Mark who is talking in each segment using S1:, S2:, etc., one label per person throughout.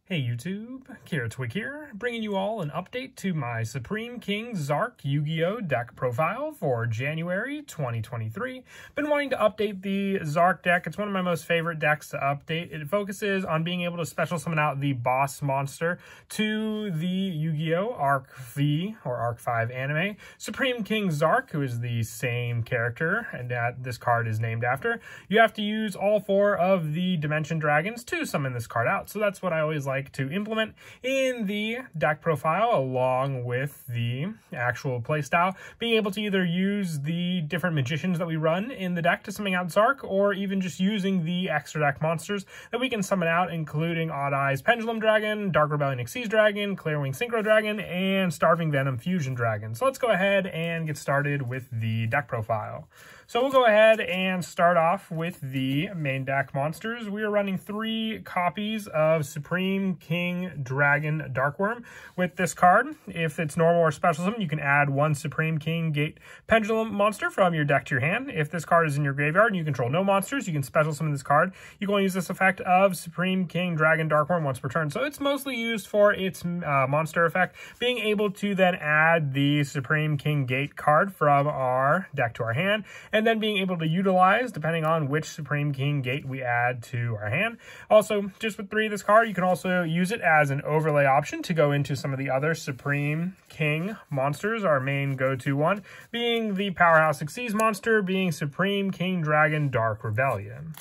S1: Hey YouTube, Twig here, bringing you all an update to my Supreme King Zark Yu-Gi-Oh! Deck profile for January 2023. Been wanting to update the Zark deck. It's one of my most favorite decks to update. It focuses on being able to special summon out the boss monster to the Yu-Gi-Oh! Arc V or Arc 5 anime. Supreme King Zark, who is the same character and that this card is named after. You have to use all 4 of the Dimension Dragons to summon this card out. So that's what I always like to implement in the deck profile along with the actual playstyle. Being able to either use the different magicians that we run in the deck to summon out Zark, or even just using the extra deck monsters that we can summon out, including Odd Eyes Pendulum Dragon, Dark Rebellion Xyz Dragon, Clearwing Synchro Dragon, and Starving Venom Fusion Dragon. So let's go ahead and get started with the deck profile. So we'll go ahead and start off with the main deck monsters. We are running 3 copies of Supreme King Dragon Darkworm with this card. If it's normal or special summon, you can add 1 Supreme King Gate Pendulum monster from your deck to your hand. If this card is in your graveyard and you control no monsters, you can special summon this card. You can only use this effect of Supreme King Dragon Darkworm once per turn. So it's mostly used for its monster effect, being able to then add the Supreme King Gate card from our deck to our hand, and then being able to utilize, depending on which Supreme King Gate we add to our hand. Also, just with 3 of this card, you can also use it as an overlay option to go into some of the other Supreme King monsters. Our main go-to one being the Powerhouse Xyz monster, being Supreme King Dragon Dark Rebellion.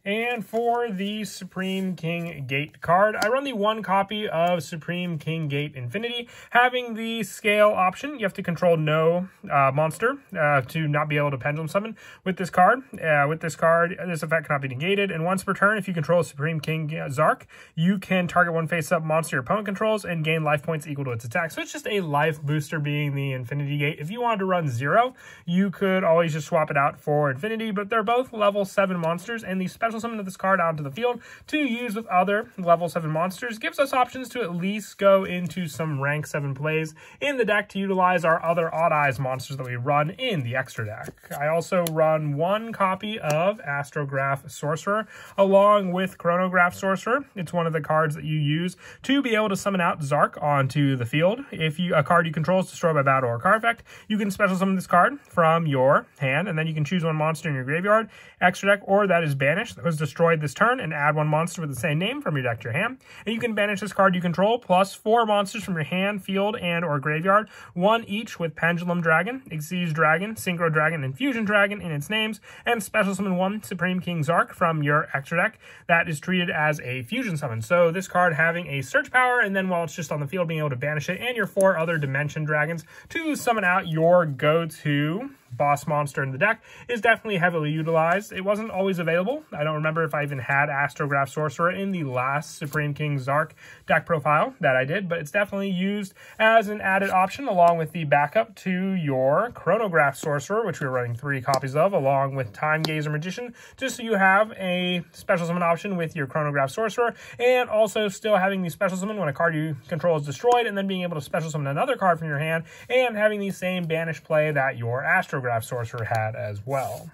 S1: And for the Supreme King Gate card, I run the 1 copy of Supreme King Gate Infinity. Having the scale option, you have to control no monster to not be able to pendulum summon with this card. This effect cannot be negated. And once per turn, if you control Supreme King Zark, you can target 1 face-up monster your opponent controls and gain life points equal to its attack. So it's just a life booster being the Infinity Gate. If you wanted to run 0, you could always just swap it out for Infinity, but they're both level 7 monsters, and the special summon of this card onto the field to use with other level 7 monsters gives us options to at least go into some rank 7 plays in the deck to utilize our other Odd Eyes monsters that we run in the extra deck. I also run 1 copy of Astrograph Sorcerer along with Chronograph Sorcerer. It's one of the cards that you use to be able to summon out Zark onto the field. If a card you control is destroyed by battle or card effect, you can special summon this card from your hand, and then you can choose 1 monster in your graveyard, extra deck, or that is banished, that was destroyed this turn, and add 1 monster with the same name from your deck to your hand. And you can banish this card you control plus 4 monsters from your hand, field, and or graveyard, 1 each with Pendulum Dragon, Xyz Dragon, Synchro Dragon, and Fusion Dragon in its names, and special summon 1 Supreme King Zark from your extra deck that is treated as a fusion summon. So this card having a search power, and then while it's just on the field, being able to banish it and your 4 other Dimension Dragons to summon out your go-to boss monster in the deck is definitely heavily utilized. It wasn't always available. I don't remember if I even had Astrograph Sorcerer in the last Supreme King Zark deck profile that I did, but it's definitely used as an added option along with the backup to your Chronograph Sorcerer, which we're running 3 copies of, along with Time Gazer Magician, just so you have a special summon option with your Chronograph Sorcerer, and also still having the special summon when a card you control is destroyed, and then being able to special summon another card from your hand, and having the same banish play that your Astrograph Sorcerer had as well.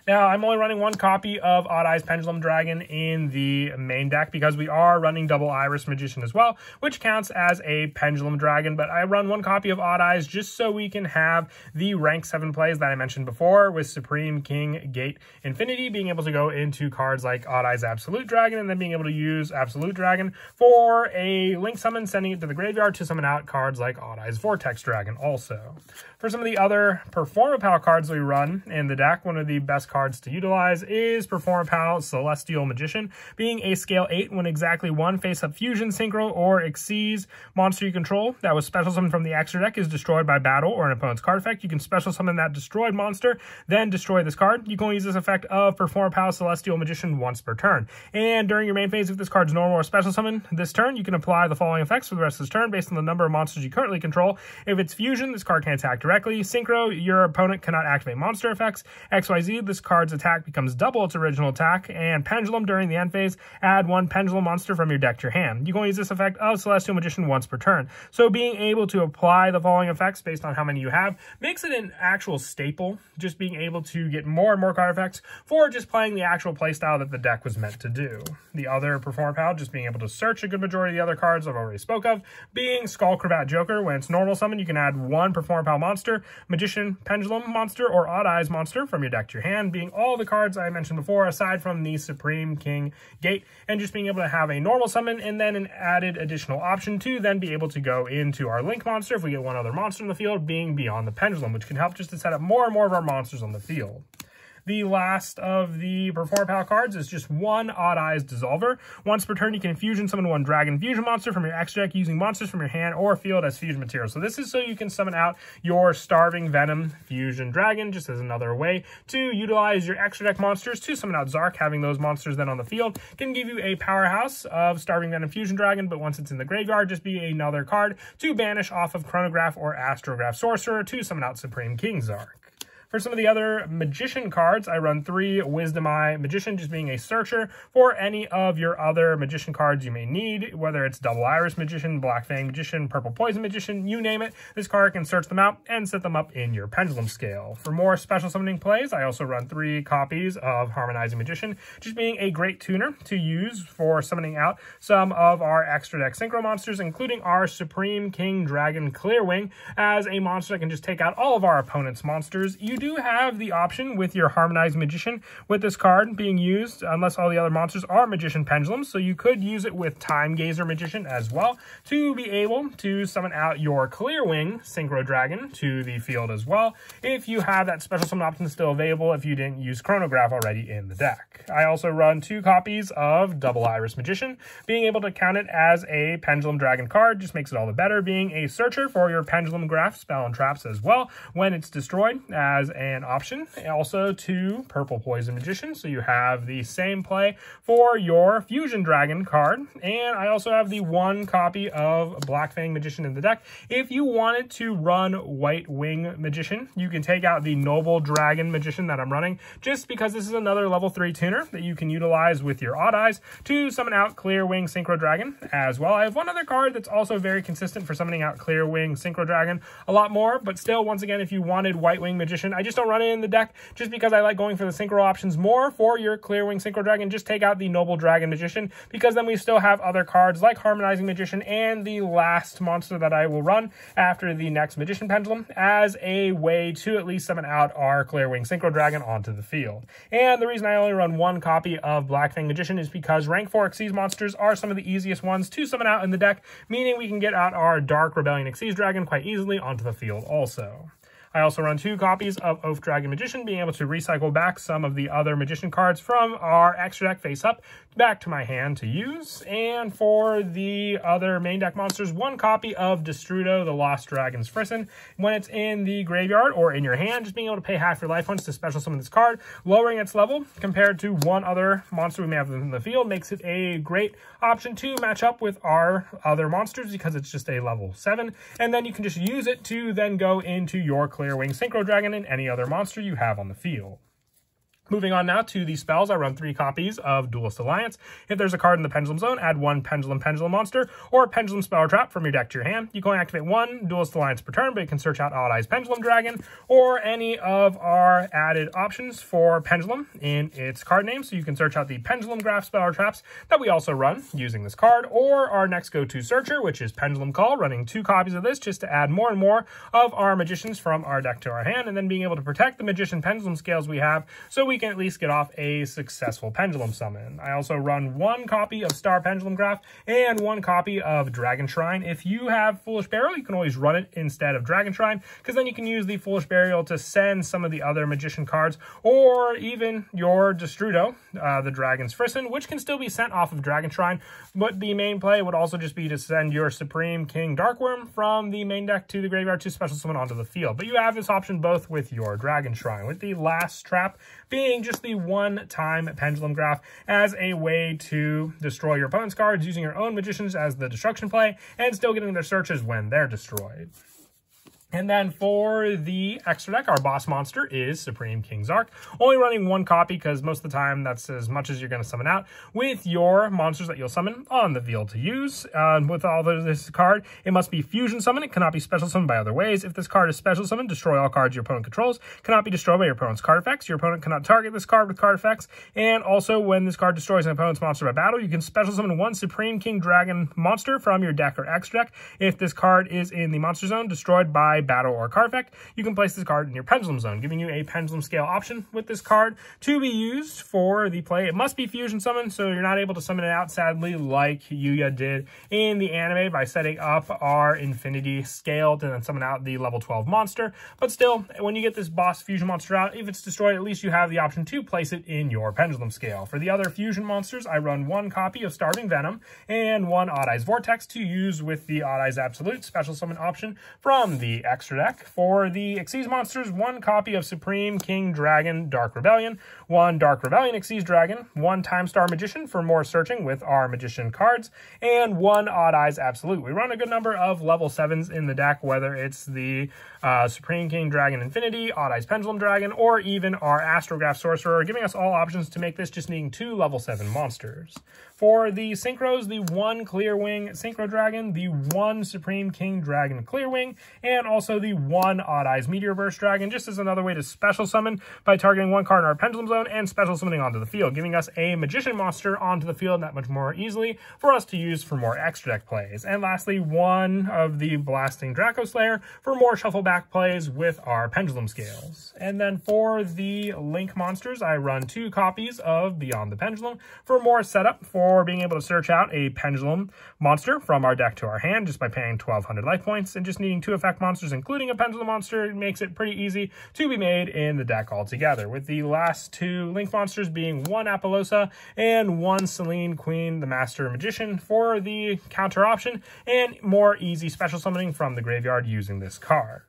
S1: Now, I'm only running 1 copy of Odd Eyes Pendulum Dragon in the main deck because we are running Double Iris Magician as well, which counts as a Pendulum Dragon, but I run 1 copy of Odd Eyes just so we can have the rank 7 plays that I mentioned before with Supreme King Gate Infinity, being able to go into cards like Odd Eyes Absolute Dragon, and then being able to use Absolute Dragon for a link summon, sending it to the graveyard to summon out cards like Odd Eyes Vortex Dragon also. For some of the other Performapal cards we run in the deck, one of the best cards to utilize is Performapal Celestial Magician, being a scale 8 when exactly 1 face-up Fusion, Synchro, or Xyz monster you control that was special summoned from the extra deck is destroyed by battle or an opponent's card effect. You can special summon that destroyed monster, then destroy this card. You can only use this effect of Performapal Celestial Magician once per turn. And during your main phase, if this card's normal or special summon this turn, you can apply the following effects for the rest of this turn based on the number of monsters you currently control. If it's Fusion, this card can attack directly. Synchro, your opponent cannot activate monster effects. XYZ, this card's attack becomes double its original attack, and Pendulum during the end phase, add 1 Pendulum monster from your deck to your hand. You can only use this effect of Celestial Magician once per turn. So being able to apply the following effects based on how many you have makes it an actual staple, just being able to get more and more card effects for just playing the actual playstyle that the deck was meant to do. The other Performer Pal, just being able to search a good majority of the other cards I've already spoke of, being Skull Cravat Joker. When it's normal summon, you can add 1 Performer Pal monster, Magician, Pendulum monster, or Odd Eyes monster from your deck to your hand, being all the cards I mentioned before, aside from the Supreme King Gate, and just being able to have a normal summon and then an added additional option to then be able to go into our Link monster if we get one other monster in the field, being Beyond the Pendulum, which can help just to set up more and more of our monsters on the field. The last of the Performer Pal cards is just 1 Odd Eyes Dissolver. Once per turn, you can fusion summon 1 Dragon Fusion monster from your extra deck using monsters from your hand or field as fusion material. So this is so you can summon out your Starving Venom Fusion Dragon, just as another way to utilize your extra deck monsters to summon out Zark. Having those monsters then on the field can give you a powerhouse of Starving Venom Fusion Dragon, but once it's in the graveyard, just be another card to banish off of Chronograph or Astrograph Sorcerer to summon out Supreme King Zark. For some of the other Magician cards, I run 3 Wisdom Eye Magician, just being a searcher for any of your other Magician cards you may need, whether it's Double Iris Magician, Black Fang Magician, Purple Poison Magician, you name it. This card can search them out and set them up in your Pendulum scale. For more special summoning plays, I also run 3 copies of Harmonizing Magician, just being a great tuner to use for summoning out some of our extra deck synchro monsters, including our Supreme King Dragon Clearwing as a monster that can just take out all of our opponent's monsters. You do have the option with your Harmonized Magician with this card being used unless all the other monsters are Magician Pendulums, so you could use it with Time Gazer Magician as well to be able to summon out your Clearwing Synchro Dragon to the field as well if you have that special summon option still available if you didn't use Chronograph already in the deck. I also run 2 copies of Double Iris Magician. Being able to count it as a Pendulum Dragon card just makes it all the better, being a searcher for your Pendulum Graph spell and traps as well when it's destroyed as an option. Also 2 Purple Poison Magician, so you have the same play for your Fusion Dragon card. And I also have the 1 copy of Black Fang Magician in the deck. If you wanted to run White Wing Magician, you can take out the Noble Dragon Magician that I'm running, just because this is another level 3 tuner that you can utilize with your Odd Eyes to summon out Clear Wing Synchro Dragon as well. I have one other card that's also very consistent for summoning out Clear Wing Synchro Dragon a lot more, but still, once again, if you wanted White Wing Magician, I just don't run it in the deck just because I like going for the synchro options more. For your Clearwing Synchro Dragon, just take out the Noble Dragon Magician, because then we still have other cards like Harmonizing Magician and the last monster that I will run after the next Magician Pendulum as a way to at least summon out our Clearwing Synchro Dragon onto the field. And the reason I only run 1 copy of Black Fang Magician is because rank 4 Xyz monsters are some of the easiest ones to summon out in the deck, meaning we can get out our Dark Rebellion Xyz Dragon quite easily onto the field also. I also run 2 copies of Oath Dragon Magician, being able to recycle back some of the other Magician cards from our extra deck face up back to my hand to use. And for the other main deck monsters, 1 copy of Destrudo, the Lost Dragon's Frisson. When it's in the graveyard or in your hand, just being able to pay half your life points to special summon this card, lowering its level compared to 1 other monster we may have in the field, makes it a great option to match up with our other monsters because it's just a level 7. And then you can just use it to then go into your Clearwing Synchro Dragon and any other monster you have on the field. Moving on now to the spells, I run 3 copies of Duelist Alliance. If there's a card in the Pendulum Zone, add 1 Pendulum monster or Pendulum Spell or Trap from your deck to your hand. You can only activate 1 Duelist Alliance per turn, but you can search out Odd Eyes Pendulum Dragon or any of our added options for Pendulum in its card name. So you can search out the Pendulum Graph Spell or Traps that we also run using this card, or our next go-to searcher, which is Pendulum Call, running 2 copies of this just to add more and more of our Magicians from our deck to our hand, and then being able to protect the Magician Pendulum scales we have so we can at least get off a successful Pendulum summon. I also run 1 copy of Star Pendulum Graph and 1 copy of Dragon Shrine. If you have Foolish Burial, you can always run it instead of Dragon Shrine, because then you can use the Foolish Burial to send some of the other Magician cards, or even your Destrudo, the Dragon's Frisson, which can still be sent off of Dragon Shrine, but the main play would also just be to send your Supreme King Darkworm from the main deck to the graveyard to special summon onto the field. But you have this option both with your Dragon Shrine, with the last trap being just the 1-time Pendulum Graph as a way to destroy your opponent's cards using your own Magicians as the destruction play and still getting their searches when they're destroyed. And then for the extra deck, our boss monster is Supreme King Zark. Only running one copy because most of the time that's as much as you're going to summon out with your monsters that you'll summon on the field to use. With all this card, it must be fusion summon. It cannot be special summoned by other ways. If this card is special summoned, destroy all cards your opponent controls. Cannot be destroyed by your opponent's card effects. Your opponent cannot target this card with card effects. And also, when this card destroys an opponent's monster by battle, you can special summon one Supreme King Dragon monster from your deck or extra deck. If this card is in the monster zone, destroyed by battle or card effect, you can place this card in your pendulum zone, giving you a pendulum scale option with this card to be used for the play. It must be fusion summoned, so you're not able to summon it out, sadly, like Yugioh did in the anime by setting up our infinity scale to then summon out the level 12 monster. But still, when you get this boss fusion monster out, if it's destroyed, at least you have the option to place it in your pendulum scale. For the other fusion monsters, I run one copy of Starving Venom and one Odd Eyes Vortex to use with the Odd Eyes Absolute special summon option from the extra deck. For the Xyz monsters, one copy of Supreme King Dragon Dark Rebellion, one Dark Rebellion Xyz Dragon, one Time Star Magician for more searching with our Magician cards, and one Odd Eyes Absolute. We run a good number of level 7s in the deck, whether it's the Supreme King Dragon Infinity, Odd Eyes Pendulum Dragon, or even our Astrograph Sorcerer, giving us all options to make this just needing 2 level 7 monsters. For the Synchros, the one Clearwing Synchro Dragon, the one Supreme King Dragon Clearwing, and also the one Odd Eyes Meteorverse Dragon, just as another way to special summon by targeting one card in our Pendulum Zone and special summoning onto the field, giving us a Magician monster onto the field that much more easily for us to use for more extra deck plays. And lastly, one of the Blasting Draco Slayer for more shuffle back plays with our Pendulum Scales. And then for the Link monsters, I run 2 copies of Beyond the Pendulum for more setup for being able to search out a Pendulum monster from our deck to our hand just by paying 1,200 life points, and just needing 2 effect monsters, including a Pendulum monster, makes it pretty easy to be made in the deck altogether, with the last 2 Link monsters being one Appaloosa and one Selene Queen, the Master Magician, for the counter option, and more easy special summoning from the graveyard using this card.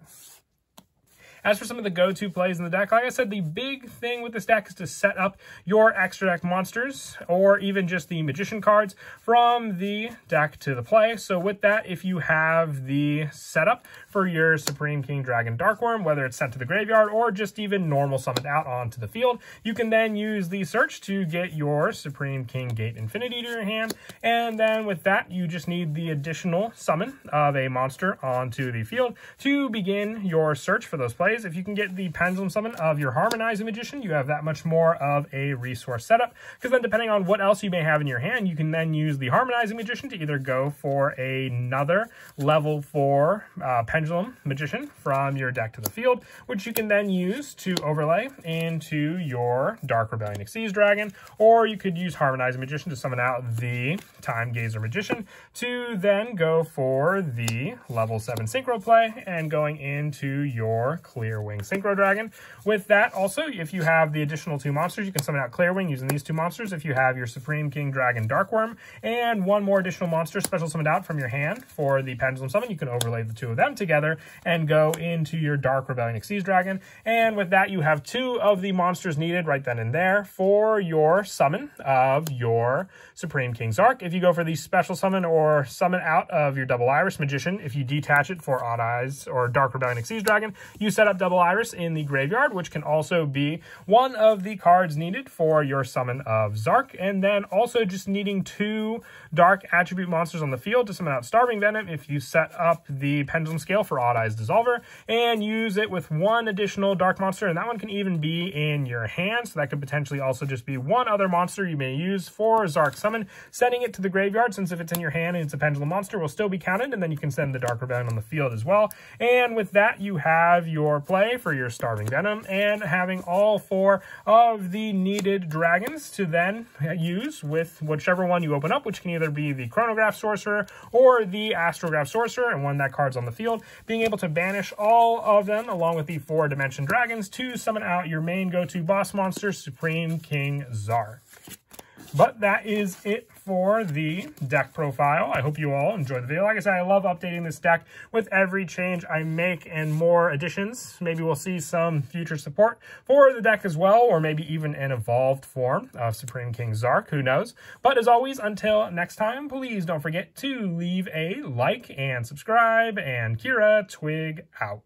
S1: As for some of the go-to plays in the deck, like I said, the big thing with this deck is to set up your extra deck monsters, or even just the Magician cards, from the deck to the play. So with that, if you have the setup for your Supreme King Dragon Darkworm, whether it's sent to the graveyard or just even normal summoned out onto the field, you can then use the search to get your Supreme King Gate Infinity to your hand. And then with that, you just need the additional summon of a monster onto the field to begin your search for those plays. If you can get the Pendulum summon of your Harmonizing Magician, you have that much more of a resource setup, because then depending on what else you may have in your hand, you can then use the Harmonizing Magician to either go for another level 4 Pendulum Magician from your deck to the field, which you can then use to overlay into your Dark Rebellion Xyz Dragon, or you could use Harmonizing Magician to summon out the Time Gazer Magician to then go for the level 7 Synchro play and going into your Clearwing Synchro Dragon. With that, also, if you have the additional 2 monsters, you can summon out Clearwing using these 2 monsters. If you have your Supreme King Dragon Darkworm and one more additional monster special summoned out from your hand for the Pendulum summon, you can overlay the 2 of them together and go into your Dark Rebellion Xyz Dragon. And with that, you have 2 of the monsters needed right then and there for your summon of your Supreme King Zark. If you go for the special summon or summon out of your Double Iris Magician, if you detach it for Odd Eyes or Dark Rebellion Xyz Dragon, you set up Double Iris in the graveyard, which can also be one of the cards needed for your summon of Zark. And then also just needing 2 dark attribute monsters on the field to summon out Starving Venom if you set up the Pendulum Scale for Odd Eyes Dissolver, and use it with 1 additional dark monster, and that one can even be in your hand, so that could potentially also just be one other monster you may use for Zark summon. Sending it to the graveyard, since if it's in your hand and it's a Pendulum monster, will still be counted, and then you can send the Dark Rebellion on the field as well. And with that, you have your play for your Starving Venom, and having all 4 of the needed dragons to then use with whichever one you open up, which can either be the Chronograph Sorcerer or the Astrograph Sorcerer, and when that card's on the field, being able to banish all of them along with the 4 Dimension Dragons to summon out your main go-to boss monster, Supreme King Zark. But that is it for the deck profile. I hope you all enjoyed the video. Like I said, I love updating this deck with every change I make and more additions. Maybe we'll see some future support for the deck as well, or maybe even an evolved form of Supreme King Zark, who knows. But as always, until next time, please don't forget to leave a like and subscribe, and Kira Twig out.